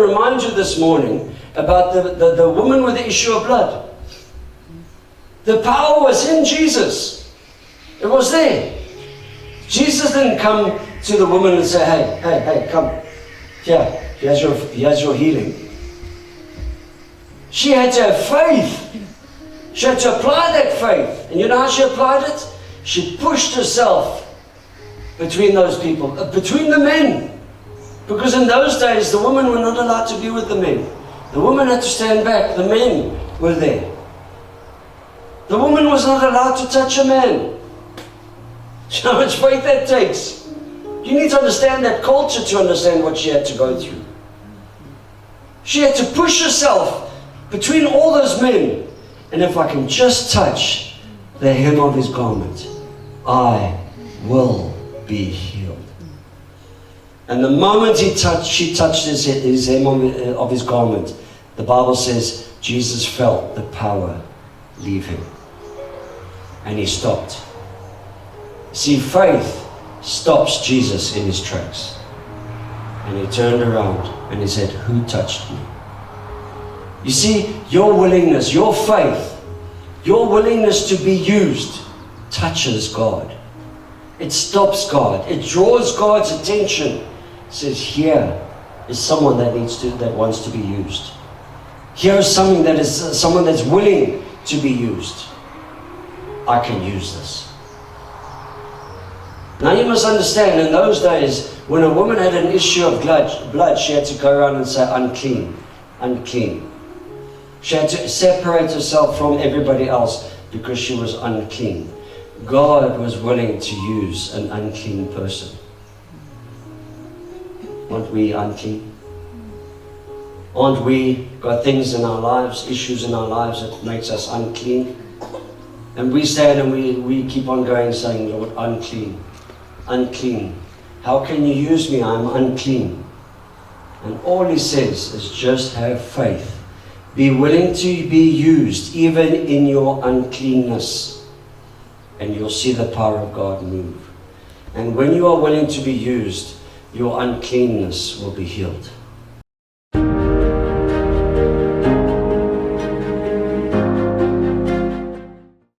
remind you this morning about the woman with the issue of blood. The power was in Jesus. It was there. Jesus didn't come to the woman and say, hey, come. Here's your healing. She had to have faith. She had to apply that faith. And you know how she applied it? She pushed herself between those people, between the men. Because in those days, the women were not allowed to be with the men. The woman had to stand back. The men were there. The woman was not allowed to touch a man. Do you know how much faith that takes? You need to understand that culture to understand what she had to go through. She had to push herself between all those men. And if I can just touch the hem of his garment, I will be healed. And the moment she touched his hem of his garment, the Bible says Jesus felt the power leave him. And he stopped. See, faith stops Jesus in his tracks. And he turned around and he said, who touched me? You see, your willingness, your faith, your willingness to be used touches God. It stops God. It draws God's attention. It says, here is someone that wants to be used. Here is someone that's willing to be used. I can use this. Now you must understand, in those days, when a woman had an issue of blood, she had to go around and say, unclean, unclean. She had to separate herself from everybody else because she was unclean. God was willing to use an unclean person. Aren't we unclean? Aren't we got things in our lives, issues in our lives that makes us unclean? And we stand and we keep on going saying, Lord, unclean, unclean. How can you use me? I'm unclean. And all he says is just have faith. Be willing to be used even in your uncleanness. And you'll see the power of God move. And when you are willing to be used, your uncleanness will be healed.